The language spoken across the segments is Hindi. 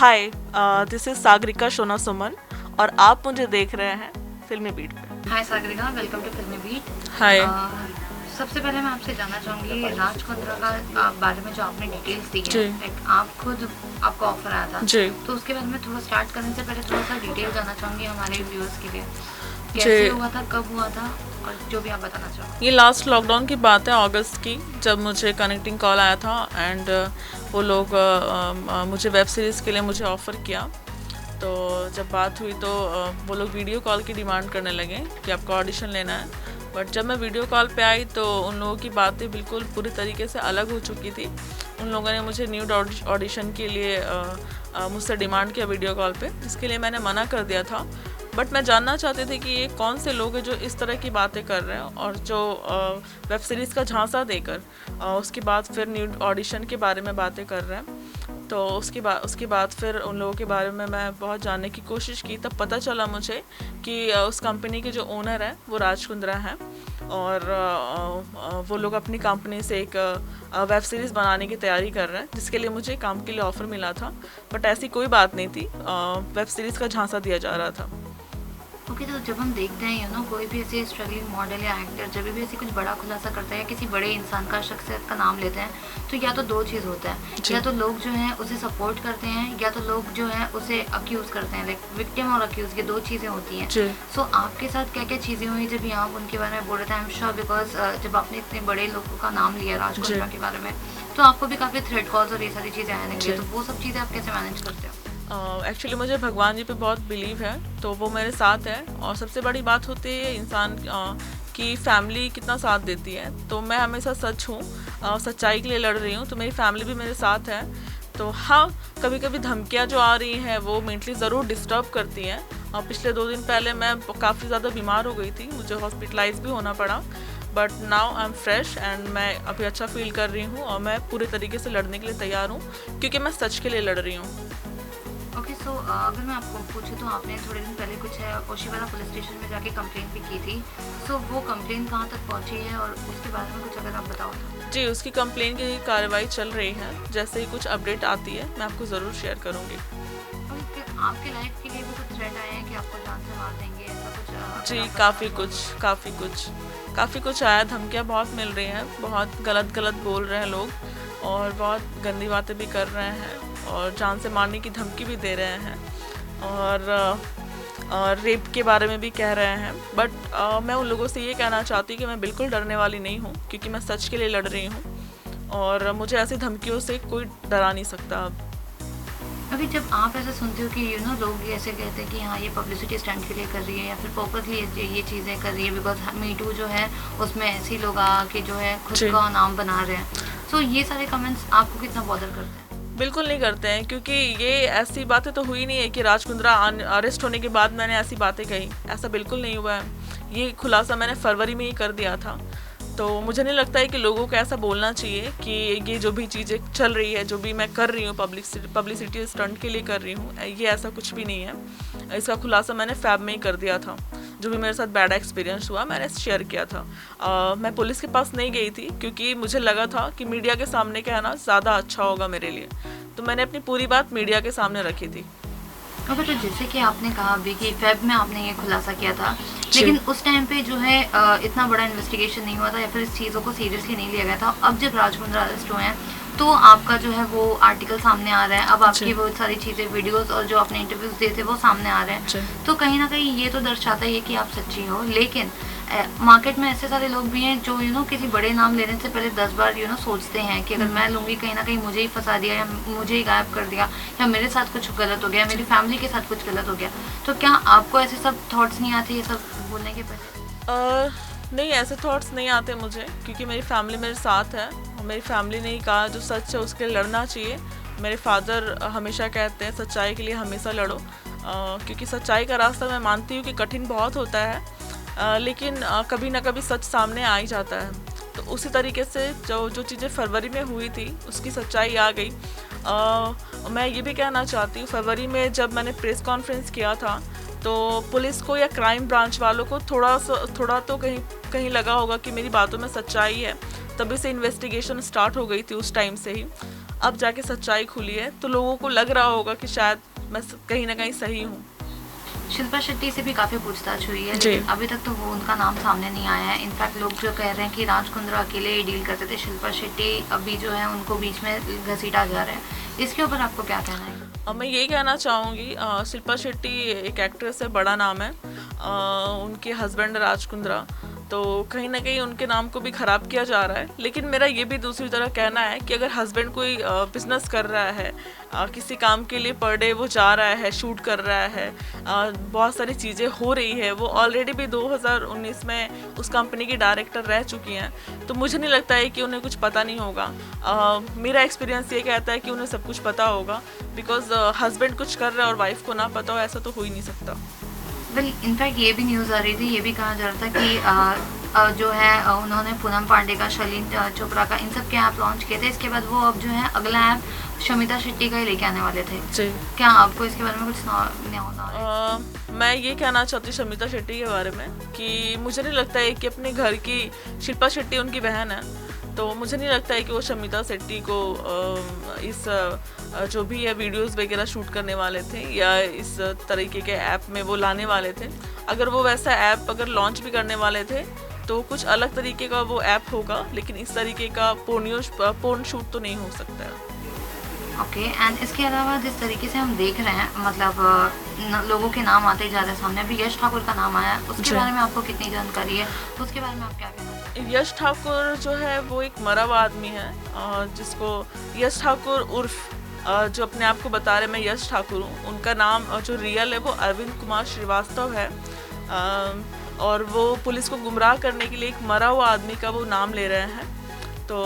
हाय, दिस इज सागरिका सोना सुमन और आप मुझे देख रहे हैं फिल्मी बीट पे। हाय सागरिका, वेलकम टू फिल्मी बीट। हाय। सबसे पहले मैं आपसे जानना चाहूँगी राज कुंद्रा का बारे में जो आपने डिटेल्स दी जी। है, आप खुद आपको ऑफर आया था जी। तो उसके बारे में थोड़ा स्टार्ट करने से पहले थोड़ा सा डिटेल जानना चाहूँगी हमारे व्यूअर्स के लिए। जी। कैसे हुआ था, कब हुआ था, और जो भी आप बताना चाहो। ये लास्ट लॉकडाउन की बात है, अगस्त की, जब मुझे कनेक्टिंग कॉल आया था एंड वो लोग मुझे वेब सीरीज़ के लिए मुझे ऑफ़र किया। तो जब बात हुई तो वो लोग वीडियो कॉल की डिमांड करने लगे कि आपको ऑडिशन लेना है। बट जब मैं वीडियो कॉल पे आई तो उन लोगों की बातें बिल्कुल पूरी तरीके से अलग हो चुकी थी। उन लोगों ने मुझे न्यूड ऑडिशन के लिए मुझसे डिमांड किया वीडियो कॉल पे, जिसके लिए मैंने मना कर दिया था। बट मैं जानना चाहती थी कि ये कौन से लोग हैं जो इस तरह की बातें कर रहे हैं और जो वेब सीरीज़ का झांसा देकर उसके बाद फिर न्यूड ऑडिशन के बारे में बातें कर रहे हैं। तो उसके बाद फिर उन लोगों के बारे में मैं बहुत जानने की कोशिश की। तब पता चला मुझे कि उस कंपनी के जो ओनर हैं वो राज कुंद्रा हैं और वो लोग अपनी कंपनी से एक वेब सीरीज़ बनाने की तैयारी कर रहे हैं, जिसके लिए मुझे काम के लिए ऑफ़र मिला था। बट ऐसी कोई बात नहीं थी, वेब सीरीज़ का झांसा दिया जा रहा था। ओके, तो जब हम देखते हैं कोई भी ऐसे स्ट्रगलिंग मॉडल या एक्टर जब भी ऐसी कुछ बड़ा खुलासा करता है या किसी बड़े इंसान का शख्सियत का नाम लेते हैं, तो या तो दो चीज़ होता है, या तो लोग जो हैं उसे सपोर्ट करते हैं या तो लोग जो हैं उसे अक्यूज़ करते हैं। लाइक विक्टिम और अक्यूज़, ये दो चीज़ें होती हैं। सो आपके साथ क्या क्या चीज़ें हुई जब यहाँ आप उनके बारे में बोल रहे थे? आई एम श्योर बिकॉज जब आपने इतने बड़े लोगों का नाम लिया राज कुंद्रा के बारे में, तो आपको भी काफ़ी थ्रेड कॉल्स और ये सारी चीज़ें आने लगी, तो वो सब चीज़ें आप कैसे मैनेज करते हो? एक्चुअली मुझे भगवान जी पे बहुत बिलीव है, तो वो मेरे साथ है। और सबसे बड़ी बात होती है इंसान की फैमिली कितना साथ देती है। तो मैं हमेशा सच हूँ, सच्चाई के लिए लड़ रही हूँ, तो मेरी फैमिली भी मेरे साथ है। तो हाँ, कभी कभी धमकियाँ जो आ रही हैं वो मेंटली ज़रूर डिस्टर्ब करती हैं। और पिछले 2 दिन पहले मैं काफ़ी ज़्यादा बीमार हो गई थी, मुझे हॉस्पिटलाइज भी होना पड़ा। But now I am fresh and मैं अभी अच्छा फील कर रही हूँ और मैं पूरे तरीके से लड़ने के लिए तैयार हूँ, क्योंकि मैं सच के लिए लड़ रही हूँ। ओके, सो अगर मैं आपको पूछूं तो आपने थोड़े दिन पहले कुछ ओशीवाला पुलिस स्टेशन में जाके कंप्लेंट भी की थी। सो वो कंप्लेंट कहाँ तक पहुँची है और उसके बारे में कुछ अगर आप बताओ तो। जी, उसकी कंप्लेंट की कार्रवाई चल रही है। जैसे ही कुछ अपडेट आती है मैं आपको ज़रूर शेयर करूँगी। आपके लाइफ के लिए भी कुछ थ्रेट आए हैं कि आपको जान से मार देंगे, ऐसा कुछ? जी, काफ़ी कुछ आया। धमकियाँ बहुत मिल रही हैं, बहुत गलत बोल रहे हैं लोग और बहुत गंदी बातें भी कर रहे हैं और जान से मारने की धमकी भी दे रहे हैं और रेप के बारे में भी कह रहे हैं। बट मैं उन लोगों से ये कहना चाहती हूँ कि मैं बिल्कुल डरने वाली नहीं हूँ, क्योंकि मैं सच के लिए लड़ रही हूँ और मुझे ऐसी धमकियों से कोई डरा नहीं सकता अब। अभी जब आप ऐसा सुनते हो कि लोग ऐसे कहते हैं कि हाँ ये पब्लिसिटी स्टंट के लिए कर रही है या फिर पर्पसली ये चीज़ें कर रही है, बिकॉज मी टू जो है उसमें ऐसे लोग आके जो है खुद का नाम बना रहे हैं। सो ये सारे कमेंट्स आपको कितना बॉदर करते हैं? बिल्कुल नहीं करते हैं, क्योंकि ये ऐसी बातें तो हुई नहीं है कि राज कुंद्रा अरेस्ट होने के बाद मैंने ऐसी बातें कही। ऐसा बिल्कुल नहीं हुआ है। ये खुलासा मैंने फरवरी में ही कर दिया था। तो मुझे नहीं लगता है कि लोगों को ऐसा बोलना चाहिए कि ये जो भी चीज़ें चल रही है, जो भी मैं कर रही हूँ पब्लिसिटी स्टंट के लिए कर रही हूँ, ये ऐसा कुछ भी नहीं है। इसका खुलासा मैंने फैब में ही कर दिया था। जो भी मेरे साथ बैड एक्सपीरियंस हुआ मैंने शेयर किया था। मैं पुलिस के पास नहीं गई थी क्योंकि मुझे लगा था कि मीडिया के सामने कहना ज़्यादा अच्छा होगा मेरे लिए, तो मैंने अपनी पूरी बात मीडिया के सामने रखी थी। ओके, तो जैसे कि आपने कहा अभी कि फेब में आपने ये खुलासा किया था, लेकिन उस टाइम पे जो है इतना बड़ा इन्वेस्टिगेशन नहीं हुआ था या फिर इस चीज़ों को सीरियसली नहीं लिया गया था। अब जब राज कुंद्रा अरेस्ट हुए हैं तो आपका जो है वो आर्टिकल सामने आ रहा है, अब आपकी वो सारी चीज़ें, वीडियोस और जो आपने इंटरव्यूज दिए थे वो सामने आ रहे हैं। तो कहीं ना कहीं ये तो दर्शाता है कि आप सच्ची हो। लेकिन मार्केट में ऐसे सारे लोग भी हैं जो किसी बड़े नाम लेने से पहले 10 बार सोचते हैं कि अगर मैं लूँगी कहीं ना कहीं मुझे ही फंसा दिया या मुझे ही गायब कर दिया या मेरे साथ कुछ गलत हो गया, मेरी फैमिली के साथ कुछ गलत हो गया। तो क्या आपको ऐसे सब थॉट्स नहीं आते ये सब बोलने के पहले? नहीं, ऐसे थॉट्स नहीं आते मुझे, क्योंकि मेरी फैमिली मेरे साथ है और मेरी फैमिली ने ही कहा जो सच है उसके लिए लड़ना चाहिए। मेरे फादर हमेशा कहते हैं सच्चाई के लिए हमेशा लड़ो, क्योंकि सच्चाई का रास्ता मैं मानती हूँ कि कठिन बहुत होता है, लेकिन कभी ना कभी सच सामने आ ही जाता है। तो उसी तरीके से जो चीज़ें फरवरी में हुई थी उसकी सच्चाई आ गई। मैं ये भी कहना चाहती हूँ, फरवरी में जब मैंने प्रेस कॉन्फ्रेंस किया था तो पुलिस को या क्राइम ब्रांच वालों को थोड़ा तो कहीं लगा होगा कि मेरी बातों में सच्चाई है, तभी से इन्वेस्टिगेशन स्टार्ट हो गई थी उस टाइम से ही। अब जाके सच्चाई खुली है, तो लोगों को लग रहा होगा कि शायद मैं कहीं ना कहीं सही हूँ। शिल्पा शेट्टी से भी काफ़ी पूछताछ हुई है, जी। लेकिन अभी तक तो वो उनका नाम सामने नहीं आया है। इनफैक्ट लोग जो कह रहे हैं कि राज कुंद्रा अकेले ही डील करते थे, शिल्पा शेट्टी अभी जो है उनको बीच में घसीटा जा रहा है। इसके ऊपर आपको क्या कहना है? मैं यही कहना चाहूँगी, शिल्पा शेट्टी एक एक्ट्रेस है, बड़ा नाम है। उनके हस्बैंड राज कुंद्रा, तो कहीं ना कहीं उनके नाम को भी ख़राब किया जा रहा है। लेकिन मेरा ये भी दूसरी तरह कहना है कि अगर हस्बैंड कोई बिजनेस कर रहा है, किसी काम के लिए पर डे वो जा रहा है, शूट कर रहा है, बहुत सारी चीज़ें हो रही है, वो ऑलरेडी भी 2019 में उस कंपनी की डायरेक्टर रह चुकी हैं, तो मुझे नहीं लगता है कि उन्हें कुछ पता नहीं होगा। मेरा एक्सपीरियंस ये कहता है कि उन्हें सब कुछ पता होगा, बिकॉज हस्बैंड कुछ कर रहा है और वाइफ को ना पता हो, ऐसा तो हो ही नहीं सकता। वेल इनफैक्ट ये भी न्यूज़ आ रही थी, ये भी कहा जा रहा था कि जो है उन्होंने पूनम पांडे का, शलीन चोपड़ा का, इन सब के ऐप लॉन्च किए थे। इसके बाद वो अब जो है अगला ऐप शमिता शेट्टी का ही लेके आने वाले थे। जी। क्या आपको इसके बारे में कुछ होता? मैं ये कहना चाहती शमिता शेट्टी के बारे में कि मुझे नहीं लगता है कि अपने घर की, शिल्पा शेट्टी उनकी बहन है, तो मुझे नहीं लगता है कि वो शमिता शेट्टी को इस जो भी है वीडियोस वगैरह शूट करने वाले थे या इस तरीके के ऐप में वो लाने वाले थे। अगर वो वैसा ऐप अगर लॉन्च भी करने वाले थे तो कुछ अलग तरीके का वो ऐप होगा, लेकिन इस तरीके का पोर्न शूट तो नहीं हो सकता है। ओके एंड इसके अलावा जिस तरीके से हम देख रहे हैं, मतलब लोगों के नाम आते ही जा रहे हैं सामने, अभी यश ठाकुर का नाम आया, उसके बारे में आपको कितनी जानकारी है? उसके बारे में आप क्या कहना चाहते हैं? यश ठाकुर जो है वो एक मरा हुआ आदमी है, जिसको यश ठाकुर उर्फ जो अपने आप को बता रहे मैं यश ठाकुर हूँ, उनका नाम जो रियल है वो अरविंद कुमार श्रीवास्तव है। और वो पुलिस को गुमराह करने के लिए एक मरा हुआ आदमी का वो नाम ले रहे हैं। तो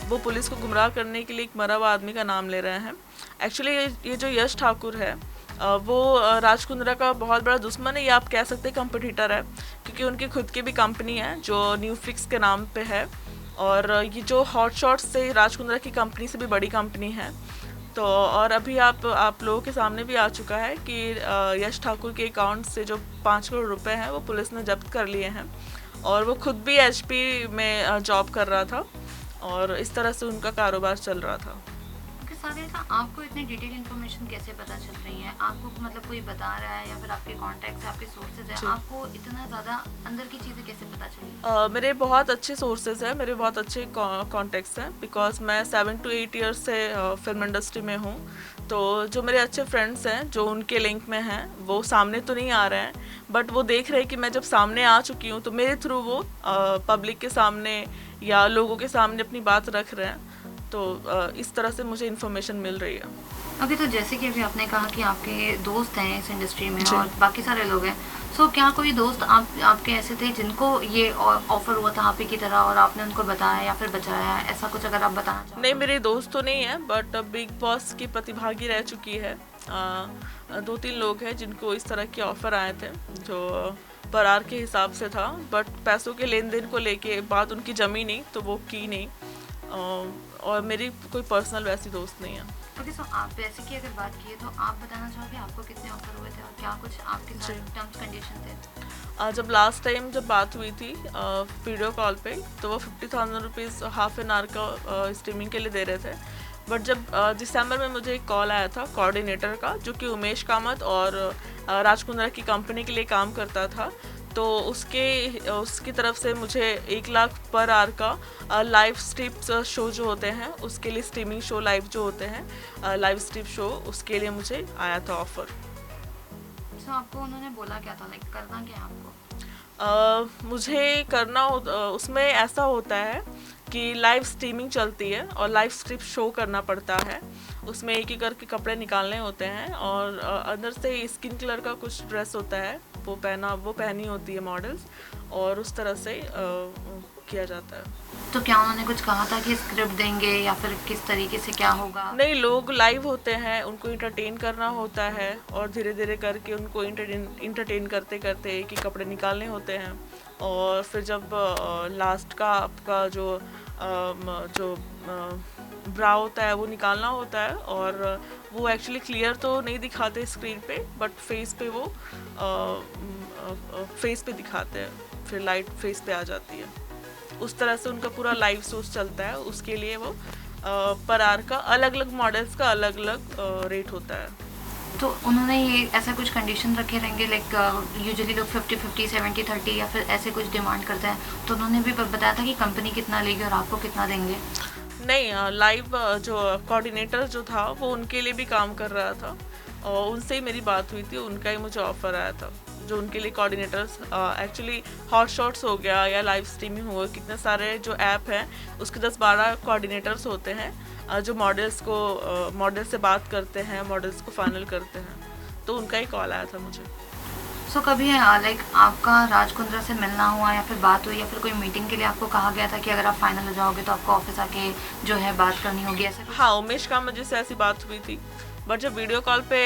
वो पुलिस को गुमराह करने के लिए एक मरा हुआ आदमी का नाम ले रहे हैं। एक्चुअली ये जो यश ठाकुर है वो राज कुंद्रा का बहुत बड़ा दुश्मन है, या आप कह सकते हैं कंपटीटर है, क्योंकि उनकी खुद की भी कंपनी है जो न्यूफ्लिक्स के नाम पे है, और ये जो हॉट शॉट्स से राज कुंद्रा की कंपनी से भी बड़ी कंपनी है। तो और अभी आप लोगों के सामने भी आ चुका है कि यश ठाकुर के अकाउंट से जो 5 करोड़ रुपए हैं वो पुलिस ने जब्त कर लिए हैं, और वो खुद भी HP में जॉब कर रहा था, और इस तरह से उनका कारोबार चल रहा था। सागरिका, आपको इतनी डिटेल इन्फॉर्मेशन कैसे पता चल रही है? आपको मतलब कोई बता रहा है या फिर आपके कॉन्टैक्ट्स है, आपके सोर्सेज है, आपको इतना ज़्यादा अंदर की चीज़ें कैसे पता चली? मेरे बहुत अच्छे सोर्सेज हैं, मेरे बहुत अच्छे कॉन्टैक्ट्स हैं, बिकॉज मैं 7 to 8 ईयर्स से फिल्म इंडस्ट्री में हूँ। तो जो मेरे अच्छे फ्रेंड्स हैं जो उनके लिंक में हैं, वो सामने तो नहीं आ रहे हैं, बट वो देख रहे हैं कि मैं जब सामने आ चुकी हूँ तो मेरे थ्रू वो पब्लिक के सामने या लोगों के सामने अपनी बात रख रहे हैं। तो इस तरह से मुझे इन्फॉर्मेशन मिल रही है। अभी तो जैसे कि अभी आपने कहा कि आपके दोस्त हैं इस इंडस्ट्री में और बाकी सारे लोग हैं, सो क्या कोई दोस्त आपके ऐसे थे जिनको ये ऑफर हुआ था आप ही की तरह और आपने उनको बताया या फिर बचाया, ऐसा कुछ अगर आप बताना चाहो? नहीं, मेरे दोस्त तो नहीं है, बट बिग बॉस की प्रतिभागी रह चुकी है। 2-3 लोग हैं जिनको इस तरह के ऑफर आए थे जो पर आर के हिसाब से था, बट पैसों के लेन देन को लेके बात उनकी जमी नहीं, तो वो की नहीं। और मेरी कोई पर्सनल वैसी दोस्त नहीं है। ओके, सो आप पैसे की अगर बात की है तो आप बताना चाहोगे आपको कितने ऑफर हुए थे और क्या कुछ आपके साथ टर्म्स कंडीशन थे? जब लास्ट टाइम जब बात हुई थी वीडियो कॉल पे, तो वो 50,000 रुपीज़ हाफ एन आवर का स्ट्रीमिंग के लिए दे रहे थे। बट जब दिसंबर में मुझे एक कॉल आया था कोऑर्डिनेटर का, जो कि उमेश कामत और राज कुंद्रा की कंपनी के लिए काम करता था, तो उसकी तरफ से मुझे 1 लाख पर आवर का लाइव स्ट्रीम शो जो होते हैं उसके लिए, स्ट्रीमिंग शो लाइव जो होते हैं लाइव स्ट्रीम शो, उसके लिए मुझे आया था ऑफ़र। तो आपको उन्होंने बोला क्या था, लाइक करना क्या आपको? मुझे करना उसमें ऐसा होता है कि लाइव स्ट्रीमिंग चलती है और लाइव स्ट्रीम शो करना पड़ता है। उसमें एक एक करके कपड़े निकालने होते हैं और अंदर से स्किन कलर का कुछ ड्रेस होता है, वो पहनी होती है मॉडल्स, और उस तरह से किया जाता है। तो क्या उन्होंने कुछ कहा था कि स्क्रिप्ट देंगे या फिर किस तरीके से क्या होगा? नहीं, लोग लाइव होते हैं, उनको इंटरटेन करना होता है और धीरे धीरे करके उनको इंटरटेन करते करते एक ही कपड़े निकालने होते हैं, और फिर जब लास्ट का आपका जो ब्रा होता है वो निकालना होता है, और वो एक्चुअली क्लियर तो नहीं दिखाते स्क्रीन पे, बट फेस पे वो फेस पे दिखाते हैं, फिर लाइट फेस पे आ जाती है। उस तरह से उनका पूरा लाइव शो चलता है। उसके लिए वो पर आवर का अलग अलग मॉडल्स का अलग अलग रेट होता है। तो उन्होंने ये ऐसा कुछ कंडीशन रखे रहेंगे, लाइक यूजुअली लोग 50-50, 70-30 या फिर ऐसे कुछ डिमांड करते हैं, तो उन्होंने भी बताया था कि कंपनी कितना लेगी और आपको कितना देंगे? नहीं, लाइव जो कोऑर्डिनेटर जो था वो उनके लिए भी काम कर रहा था और उनसे ही मेरी बात हुई थी, उनका ही मुझे ऑफ़र आया था। जो उनके लिए कोऑर्डिनेटर्स एक्चुअली हॉट शॉट्स हो गया या लाइव स्ट्रीमिंग हो गया, कितने सारे जो ऐप हैं उसके 10-12 कोऑर्डिनेटर्स होते हैं जो मॉडल से बात करते हैं, मॉडल्स को फाइनल करते हैं, तो उनका ही कॉल आया था मुझे। सो कभी लाइक आपका राज कुंद्रा से मिलना हुआ या फिर बात हुई या फिर कोई मीटिंग के लिए आपको कहा गया था कि अगर आप फाइनल हो जाओगे तो आपको ऑफिस आके जो है बात करनी होगी, ऐसा कुछ? हाँ, उमेश कामत जी से ऐसी बात हुई थी, बट जब वीडियो कॉल पे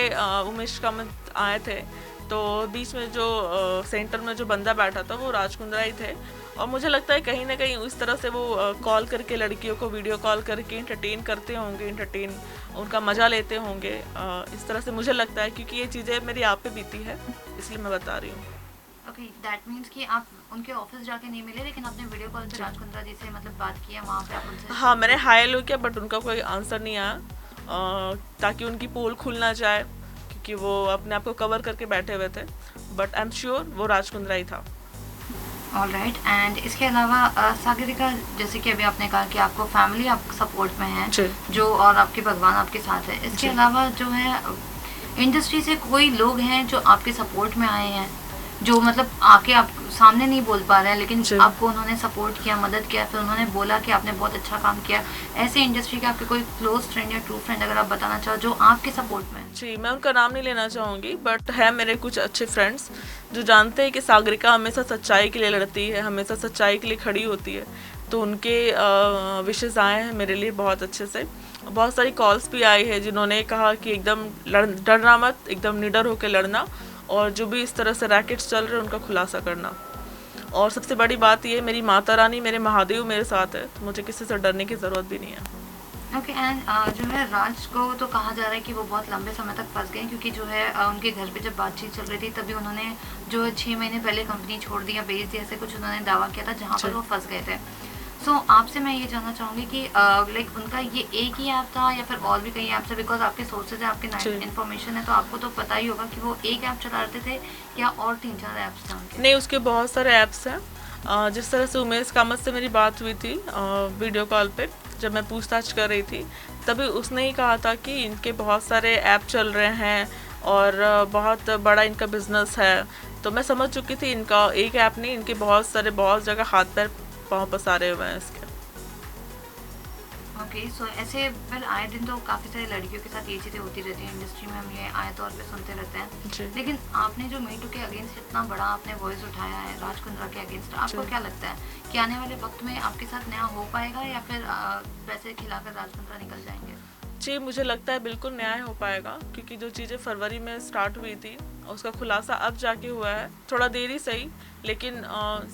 उमेश कामत आए थे तो बीच में जो सेंटर में जो बंदा बैठा था वो राज कुंद्रा ही थे। और मुझे लगता है कहीं ना कहीं उस तरह से वो कॉल करके लड़कियों को वीडियो कॉल करके इंटरटेन करते होंगे, उनका मज़ा लेते होंगे, इस तरह से मुझे लगता है, क्योंकि ये चीज़ें मेरी आप पे बीती है, इसलिए मैं बता रही हूँ। ओके, दैट मीन्स कि आप उनके ऑफिस जाके नहीं मिले, लेकिन आपने वीडियो कॉल पे राज कुंद्रा जी से मतलब बात की है वहाँ पे आप उनसे? हाँ, मैंने हाय हेलो किया बट उनका कोई आंसर नहीं आया, ताकि उनकी पोल खुल ना जाए, क्योंकि वो अपने आप को कवर करके बैठे हुए थे, बट आई एम श्योर वो राज कुंद्रा ही था। ऑल राइट, एंड इसके अलावा सागरिका, जैसे कि अभी आपने कहा कि आपको फैमिली आप सपोर्ट में है जो, और आपके भगवान आपके साथ है, इसके अलावा जो है इंडस्ट्री से कोई लोग हैं जो आपके सपोर्ट में आए हैं, जो मतलब आके आप सामने नहीं बोल पा रहे हैं लेकिन आपको उन्होंने सपोर्ट किया, मदद किया, फिर उन्होंने बोला कि आपने बहुत अच्छा काम किया, ऐसे इंडस्ट्री के आपके कोई क्लोज फ्रेंड या ट्रू फ्रेंड अगर आप बताना चाहो जो आपके सपोर्ट में? जी, मैं उनका नाम नहीं लेना चाहूँगी, बट है मेरे कुछ अच्छे फ्रेंड्स जो जानते हैं कि सागरिका हमेशा सच्चाई के लिए लड़ती है, हमेशा सच्चाई के लिए खड़ी होती है, तो उनके विशेज़ आए हैं मेरे लिए बहुत अच्छे से। बहुत सारी कॉल्स भी आई है जिन्होंने कहा कि एकदम डरना मत, एकदम निडर होकर लड़ना, और जो भी इस तरह से रैकेट्स चल रहे हैं उनका खुलासा करना। और सबसे बड़ी बात ये, मेरी माता रानी, मेरे महादेव मेरे साथ है, तो मुझे किसी से डरने की ज़रूरत भी नहीं है। ओके, एंड जो है राज को तो कहा जा रहा है कि वो बहुत लंबे समय तक फंस गए, क्योंकि जो है उनके घर पे जब बातचीत चल रही थी तभी उन्होंने जो 6 महीने पहले कंपनी छोड़ दी या बेच दी, ऐसे कुछ उन्होंने दावा किया था जहाँ पर वो फंस गए थे। सो आपसे मैं ये जानना चाहूँगी कि लाइक उनका ये एक ही ऐप था या फिर और भी कई ऐप्स है? बिकॉज आपके सोर्सेज है, आपके इन्फॉर्मेशन है, तो आपको तो पता ही होगा कि वो एक ऐप चला रहे थे या और 3-4 ऐप्स थे उनके? नहीं, उसके बहुत सारे ऐप्स हैं। जिस तरह से उमेश कामत से मेरी बात हुई थी वीडियो कॉल पे, जब मैं पूछताछ कर रही थी, तभी उसने ही कहा था कि इनके बहुत सारे ऐप चल रहे हैं और बहुत बड़ा इनका बिजनेस है। तो मैं समझ चुकी थी इनका एक ऐप नहीं, इनके बहुत जगह हाथ पैर पाँव पसारे हुए हैं इसके। ओके, सो ऐसे फिर आए दिन तो काफ़ी सारी लड़कियों के साथ ये चीज़ें होती रहती हैं इंडस्ट्री में, हम ये आए तौर पे सुनते रहते हैं, लेकिन आपने जो मीटू के अगेंस्ट इतना बड़ा आपने वॉइस उठाया है राज कुंद्रा के अगेंस्ट, आपको क्या लगता है कि आने वाले वक्त में आपके साथ नया हो पाएगा या फिर पैसे खिलाकर राज कुंद्रा निकल जाएंगे? जी, मुझे लगता है बिल्कुल न्याय हो पाएगा, क्योंकि जो चीज़ें फरवरी में स्टार्ट हुई थी उसका खुलासा अब जाके हुआ है, थोड़ा देरी सही, लेकिन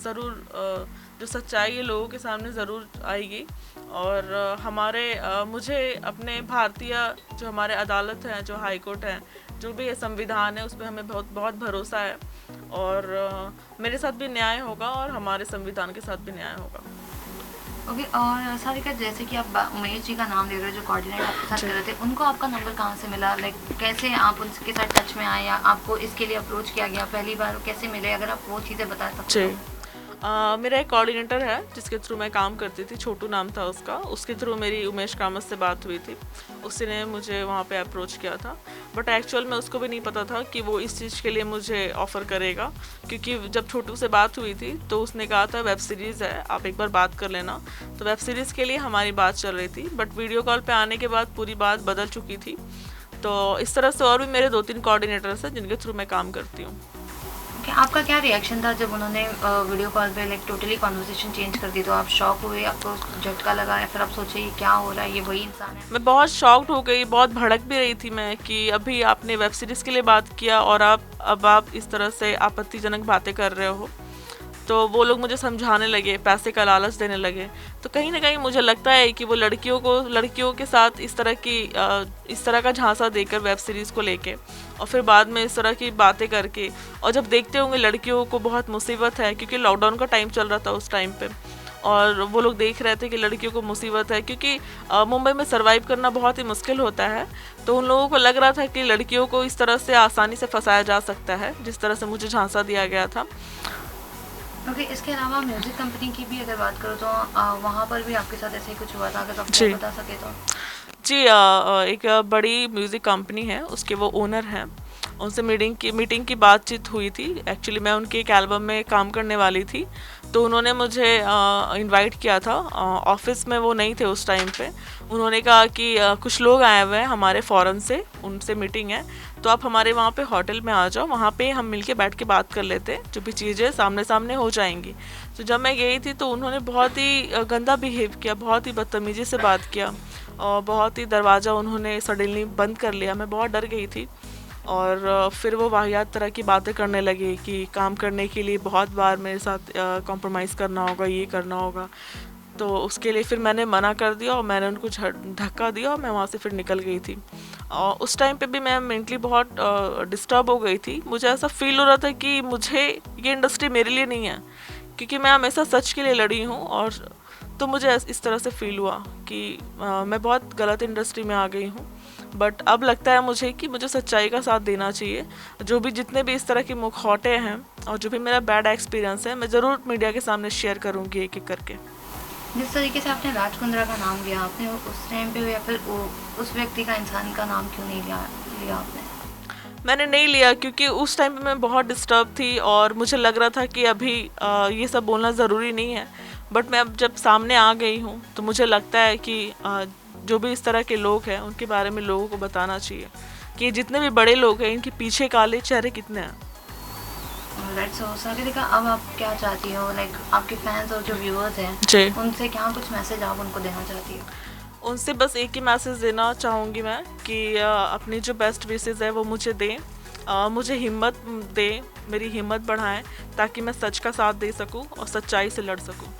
ज़रूर जो सच्चाई है लोगों के सामने ज़रूर आएगी। और मुझे अपने भारतीय जो हमारे अदालत हैं, जो हाई कोर्ट हैं, जो भी ये संविधान है, उस पर हमें बहुत भरोसा है, और मेरे साथ भी न्याय होगा और हमारे संविधान के साथ भी न्याय होगा। ओके, और सारिका, जैसे कि आप उमेश जी का नाम ले रहे हो जो कोऑर्डिनेटर आपके साथ कर रहे थे, उनको आपका नंबर कहाँ से मिला? लाइक कैसे आप उनके साथ टच में आए या आपको इसके लिए अप्रोच किया गया, पहली बार कैसे मिले? अगर आप वो चीज़ें बता सकते हो। मेरा एक कोऑर्डिनेटर है जिसके थ्रू मैं काम करती थी, छोटू नाम था उसका, उसके थ्रू मेरी उमेश कामत से बात हुई थी, उसने मुझे वहाँ पे अप्रोच किया था, बट एक्चुअल में उसको भी नहीं पता था कि वो इस चीज़ के लिए मुझे ऑफ़र करेगा, क्योंकि जब छोटू से बात हुई थी तो उसने कहा था वेब सीरीज़ है, आप एक बार बात कर लेना, तो वेब सीरीज़ के लिए हमारी बात चल रही थी, बट वीडियो कॉल पर आने के बाद पूरी बात बदल चुकी थी। तो इस तरह से और भी मेरे 2-3 कोऑर्डिनेटर्स हैं जिनके थ्रू मैं काम करती हूँ। आपका क्या रिएक्शन था जब उन्होंने वीडियो कॉल पे लाइक टोटली कॉन्वर्सेशन चेंज कर दी? तो आप शॉक हुए, आपको झटका लगा, या फिर आप सोचे ये क्या हो रहा है, ये वही इंसान है? मैं बहुत शॉक्ड हो गई, बहुत भड़क भी रही थी मैं कि अभी आपने वेब सीरीज़ के लिए बात किया और अब आप इस तरह से आपत्तिजनक बातें कर रहे हो। तो वो लोग मुझे समझाने लगे, पैसे का लालच देने लगे, तो कहीं ना कहीं मुझे लगता है कि वो लड़कियों के साथ इस तरह का झांसा देकर वेब सीरीज़ को लेके और फिर बाद में इस तरह की बातें करके, और जब देखते होंगे लड़कियों को बहुत मुसीबत है, क्योंकि लॉकडाउन का टाइम चल रहा था उस टाइम पे, और वो लोग देख रहे थे कि लड़कियों को मुसीबत है, क्योंकि मुंबई में सर्वाइव करना बहुत ही मुश्किल होता है। तो उन लोगों को लग रहा था कि लड़कियों को इस तरह से आसानी से फंसाया जा सकता है, जिस तरह से मुझे झांसा दिया गया था। ओके, इसके अलावा म्यूज़िक कंपनी की भी अगर बात करो तो वहाँ पर भी आपके साथ ऐसे ही कुछ हुआ था, अगर आप जी बता सके तो। जी, एक बड़ी म्यूज़िक कंपनी है, उसके वो ओनर हैं। उनसे मीटिंग की बातचीत हुई थी। एक्चुअली मैं उनके एक एल्बम में काम करने वाली थी, तो उन्होंने मुझे इनवाइट किया था। ऑफिस में वो नहीं थे उस टाइम पे। उन्होंने कहा कि कुछ लोग आए हुए हैं हमारे फॉरेन से, उनसे मीटिंग है, तो आप हमारे वहाँ पे होटल में आ जाओ, वहाँ पे हम मिलके बैठ के बात कर लेते हैं, जो भी चीज़ें सामने सामने हो जाएंगी। तो जब मैं गई थी तो उन्होंने बहुत ही गंदा बिहेव किया, बहुत ही बदतमीज़ी से बात किया, और बहुत ही दरवाज़ा उन्होंने सडनली बंद कर लिया। मैं बहुत डर गई थी। और फिर वो वाहियात तरह की बातें करने लगे कि काम करने के लिए बहुत बार मेरे साथ कॉम्प्रोमाइज़ करना होगा, ये करना होगा। तो उसके लिए फिर मैंने मना कर दिया और मैंने उनको धक्का दिया और मैं वहाँ से फिर निकल गई थी। और उस टाइम पे भी मैं मेंटली बहुत डिस्टर्ब हो गई थी। मुझे ऐसा फील हो रहा था कि मुझे ये इंडस्ट्री मेरे लिए नहीं है, क्योंकि मैं हमेशा सच के लिए लड़ी हूँ। और तो मुझे इस तरह से फील हुआ कि मैं बहुत गलत इंडस्ट्री में आ गई हूँ। बट अब लगता है मुझे कि मुझे सच्चाई का साथ देना चाहिए। जो भी जितने भी इस तरह के मुखौटे हैं और जो भी मेरा बैड एक्सपीरियंस है, मैं ज़रूर मीडिया के सामने शेयर करूँगी एक एक करके। जिस तरीके से आपने राज कुंद्रा का नाम लिया, आपने उस टाइम पे या फिर उस व्यक्ति का, इंसान का नाम क्यों नहीं लिया आपने? मैंने नहीं लिया क्योंकि उस टाइम पे मैं बहुत डिस्टर्ब थी और मुझे लग रहा था कि अभी ये सब बोलना ज़रूरी नहीं है। बट मैं अब जब सामने आ गई हूँ तो मुझे लगता है कि जो भी इस तरह के लोग हैं उनके बारे में लोगों को बताना चाहिए कि जितने भी बड़े लोग हैं, इनके पीछे काले चेहरे कितने हैं। सागरिका, अब आप क्या चाहती हो, लाइक आपके फैंस और जो व्यूअर्स हैं जी, उनसे क्या कुछ मैसेज आप उनको देना चाहती हो? उनसे बस एक ही मैसेज देना चाहूँगी मैं कि अपनी जो बेस्ट विशेज़ है वो मुझे दें, मुझे हिम्मत दें, मेरी हिम्मत बढ़ाएं, ताकि मैं सच का साथ दे सकूं और सच्चाई से लड़ सकूं।